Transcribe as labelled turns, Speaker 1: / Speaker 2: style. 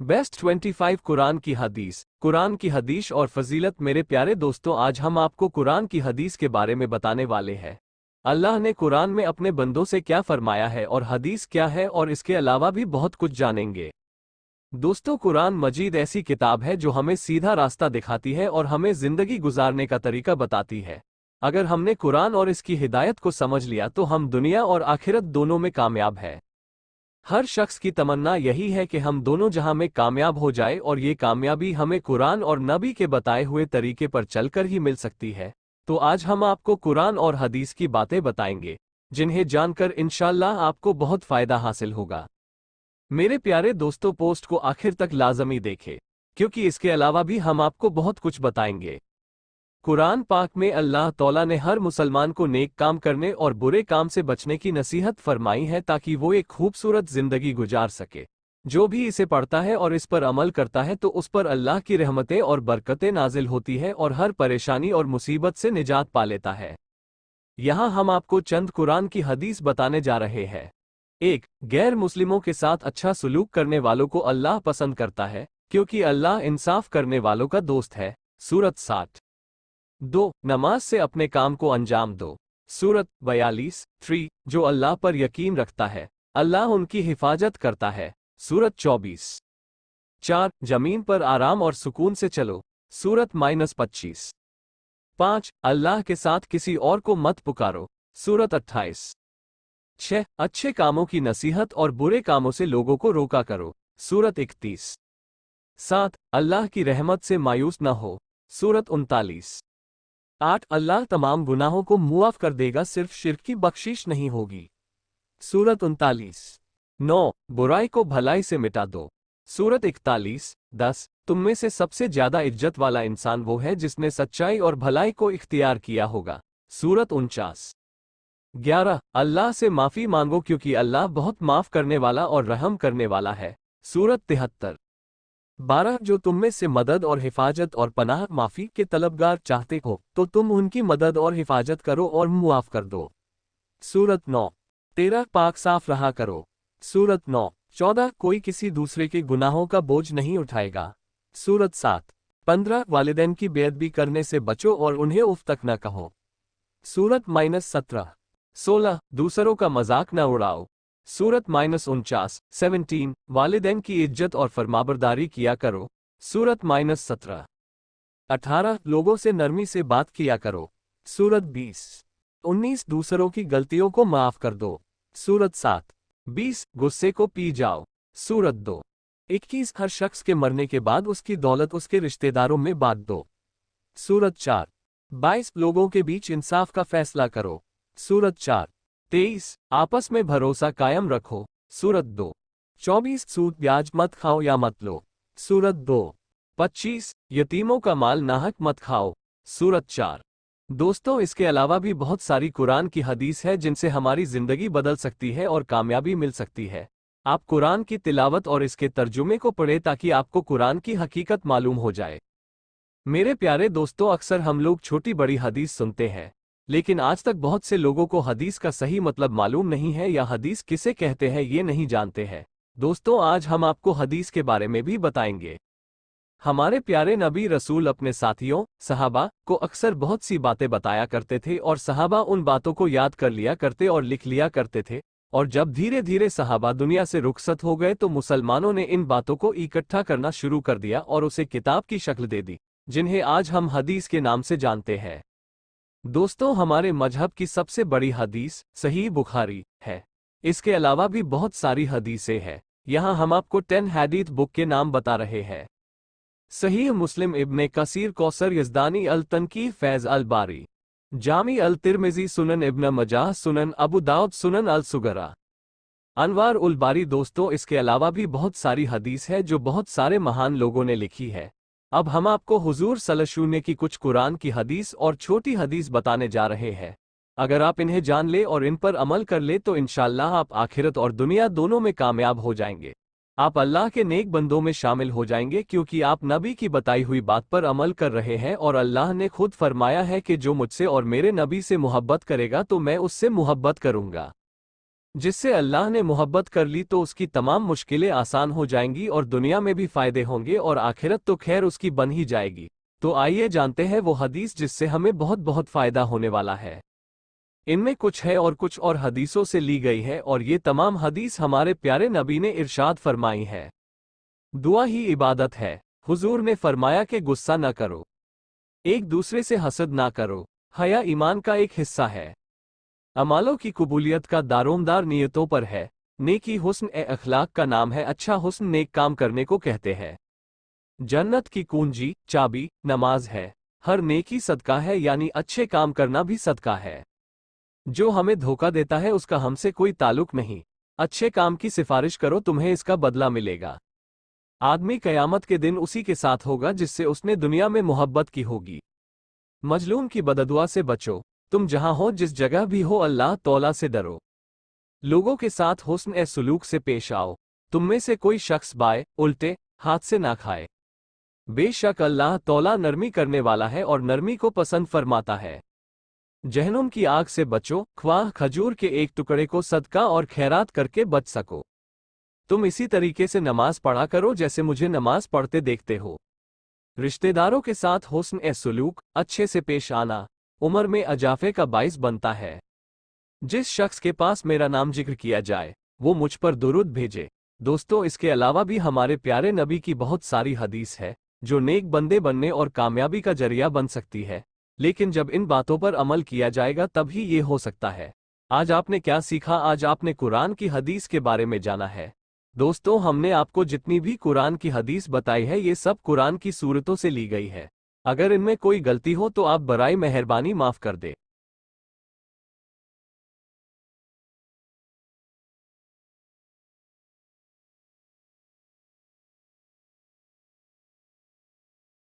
Speaker 1: Best 25 Quran की हदीस और फजीलत। मेरे प्यारे दोस्तों, आज हम आपको कुरान की हदीस के बारे में बताने वाले हैं। अल्लाह ने कुरान में अपने बंदों से क्या फरमाया है और हदीस क्या है, और इसके अलावा भी बहुत कुछ जानेंगे। दोस्तों, कुरान मजीद ऐसी किताब है जो हमें सीधा रास्ता दिखाती है और हमें जिंदगी गुजारने का तरीका बताती है। अगर हमने कुरान और इसकी हिदायत को समझ लिया तो हम दुनिया और आखिरत दोनों में कामयाब है। हर शख्स की तमन्ना यही है कि हम दोनों जहां में कामयाब हो जाए, और ये कामयाबी हमें कुरान और नबी के बताए हुए तरीके पर चलकर ही मिल सकती है। तो आज हम आपको कुरान और हदीस की बातें बताएंगे, जिन्हें जानकर इंशाअल्लाह आपको बहुत फायदा हासिल होगा। मेरे प्यारे दोस्तों, पोस्ट को आखिर तक लाजमी देखें, क्योंकि इसके अलावा भी हम आपको बहुत कुछ बताएंगे। कुरान पाक में अल्लाह तौला ने हर मुसलमान को नेक काम करने और बुरे काम से बचने की नसीहत फरमाई है, ताकि वो एक खूबसूरत जिंदगी गुजार सके। जो भी इसे पढ़ता है और इस पर अमल करता है तो उस पर अल्लाह की रहमतें और बरकतें नाजिल होती है और हर परेशानी और मुसीबत से निजात पा लेता है। यहाँ हम आपको चंद कुरान की हदीस बताने जा रहे हैं। 1. गैर मुस्लिमों के साथ अच्छा सलूक करने वालों को अल्लाह पसंद करता है, क्योंकि अल्लाह इंसाफ करने वालों का दोस्त है। सूरत 60। 2. नमाज से अपने काम को अंजाम दो। सूरत 42। 3. जो अल्लाह पर यकीन रखता है, अल्लाह उनकी हिफाजत करता है। सूरत 24। 4. जमीन पर आराम और सुकून से चलो। सूरत -25। 5. अल्लाह के साथ किसी और को मत पुकारो। सूरत 28। 6. अच्छे कामों की नसीहत और बुरे कामों से लोगों को रोका करो। सूरत 31। 7. अल्लाह की रहमत से मायूस न हो। सूरत 39। 8. अल्लाह तमाम गुनाहों को मुआफ कर देगा, सिर्फ शिर्क की बख्शिश नहीं होगी। सूरत 39। 9. बुराई को भलाई से मिटा दो। सूरत 41। 10. तुम में से सबसे ज्यादा इज्जत वाला इंसान वो है जिसने सच्चाई और भलाई को इख्तियार किया होगा। सूरत 49। 11. अल्लाह से माफी मांगो, क्योंकि अल्लाह बहुत माफ करने वाला और रहम करने वाला है। सूरत 73। 12. जो तुम में से मदद और हिफाजत और पनाह माफी के तलबगार चाहते हो तो तुम उनकी मदद और हिफाजत करो और मुआफ कर दो। सूरत 9। 13. पाक साफ रहा करो। सूरत 9। 14. कोई किसी दूसरे के गुनाहों का बोझ नहीं उठाएगा। सूरत 7। 15. वालिदैन की बेअदबी करने से बचो और उन्हें उफ तक न कहो। सूरत -17। 16. दूसरों का मजाक न उड़ाओ। सूरत -49। 17. वालिदैन की इज्जत और फरमाबरदारी किया करो। सूरत -17। 18. लोगों से नरमी से बात किया करो। सूरत 20। 19. दूसरों की गलतियों को माफ कर दो। सूरत 7। 20. गुस्से को पी जाओ। सूरत 2। 21. हर शख्स के मरने के बाद उसकी दौलत उसके रिश्तेदारों में बांट दो। सूरत 4। 22. लोगों के बीच इंसाफ का फैसला करो। सूरत 4। 23. आपस में भरोसा कायम रखो। सूरत 2। 24. सूद ब्याज मत खाओ या मत लो। सूरत 2। 25. यतीमों का माल नाहक मत खाओ। सूरत 4। दोस्तों, इसके अलावा भी बहुत सारी कुरान की हदीस है जिनसे हमारी जिंदगी बदल सकती है और कामयाबी मिल सकती है। आप कुरान की तिलावत और इसके तर्जुमे को पढ़ें ताकि आपको कुरान की हकीकत मालूम हो जाए। मेरे प्यारे दोस्तों, अक्सर हम लोग छोटी बड़ी हदीस सुनते हैं, लेकिन आज तक बहुत से लोगों को हदीस का सही मतलब मालूम नहीं है, या हदीस किसे कहते हैं ये नहीं जानते हैं। दोस्तों, आज हम आपको हदीस के बारे में भी बताएंगे। हमारे प्यारे नबी रसूल अपने साथियों सहाबा को अक्सर बहुत सी बातें बताया करते थे, और सहाबा उन बातों को याद कर लिया करते और लिख लिया करते थे। और जब धीरे धीरे सहाबा दुनिया से रुखसत हो गए तो मुसलमानों ने इन बातों को इकट्ठा करना शुरू कर दिया और उसे किताब की शक्ल दे दी, जिन्हें आज हम हदीस के नाम से जानते हैं। दोस्तों, हमारे मजहब की सबसे बड़ी हदीस सही बुखारी है। इसके अलावा भी बहुत सारी हदीसें हैं। यहाँ हम आपको 10 हदीस बुक के नाम बता रहे हैं। सही मुस्लिम, इब्ने कसीर, कौसर यज़दानी, अल तनकीह, फैज़ अल बारी, जामी अल तिरमिज़ी, सुनन इब्न मजाह, सुनन अबू दाऊद, सुनन अल सुगरा, अनवार उल बारी। दोस्तों, इसके अलावा भी बहुत सारी हदीस है जो बहुत सारे महान लोगों ने लिखी है। अब हम आपको हुजूर सल्लल्लाहु अलैहि वसल्लम की कुछ कुरान की हदीस और छोटी हदीस बताने जा रहे हैं। अगर आप इन्हें जान ले और इन पर अमल कर ले तो इंशाअल्लाह आप आखिरत और दुनिया दोनों में कामयाब हो जाएंगे। आप अल्लाह के नेक बंदों में शामिल हो जाएंगे, क्योंकि आप नबी की बताई हुई बात पर अमल कर रहे हैं, और अल्लाह ने खुद फरमाया है कि जो मुझसे और मेरे नबी से मुहब्बत करेगा तो मैं उससे मुहब्बत करूंगा। जिससे अल्लाह ने मोहब्बत कर ली तो उसकी तमाम मुश्किलें आसान हो जाएंगी और दुनिया में भी फायदे होंगे और आखिरत तो खैर उसकी बन ही जाएगी। तो आइए जानते हैं वो हदीस जिससे हमें बहुत बहुत फायदा होने वाला है। इनमें कुछ है और कुछ और हदीसों से ली गई है और ये तमाम हदीस हमारे प्यारे नबी ने इरशाद फरमाई है। दुआ ही इबादत है। हुजूर ने फरमाया कि गुस्सा न करो, एक दूसरे से हसद ना करो, हया ईमान का एक हिस्सा है। अमालों की कबूलियत का दारोमदार नियतों पर है। नेकी हुस्न ए अखलाक का नाम है। अच्छा हुस्न नेक काम करने को कहते हैं। जन्नत की कुंजी चाबी नमाज है। हर नेकी सदका है, यानी अच्छे काम करना भी सदका है। जो हमें धोखा देता है उसका हमसे कोई ताल्लुक नहीं। अच्छे काम की सिफारिश करो, तुम्हें इसका बदला मिलेगा। आदमी कयामत के दिन उसी के साथ होगा जिससे उसने दुनिया में मोहब्बत की होगी। मजलूम की बददुआ से बचो। तुम जहां हो, जिस जगह भी हो, अल्लाह तौला से डरो। लोगों के साथ हुस्न ए सुलूक से पेश आओ। तुम में से कोई शख्स बाएं उल्टे हाथ से ना खाए। बेशक अल्लाह तौला नरमी करने वाला है और नरमी को पसंद फरमाता है। जहन्नुम की आग से बचो। ख्वाह खजूर के एक टुकड़े को सदका और खैरात करके बच सको। तुम इसी तरीके से नमाज पढ़ा करो जैसे मुझे नमाज पढ़ते देखते हो। रिश्तेदारों के साथ हुस्न ए सुलूक अच्छे से पेश आना उम्र में अजाफे का बाइस बनता है। जिस शख्स के पास मेरा नाम जिक्र किया जाए वो मुझ पर दुरूद भेजे। दोस्तों, इसके अलावा भी हमारे प्यारे नबी की बहुत सारी हदीस है जो नेक बंदे बनने और कामयाबी का जरिया बन सकती है, लेकिन जब इन बातों पर अमल किया जाएगा तभी ये हो सकता है। आज आपने क्या सीखा? आज आपने कुरान की हदीस के बारे में जाना है। दोस्तों, हमने आपको जितनी भी कुरान की हदीस बताई है ये सब कुरान की सूरतों से ली गई है। अगर इनमें कोई गलती हो तो आप बराए मेहरबानी माफ कर दे।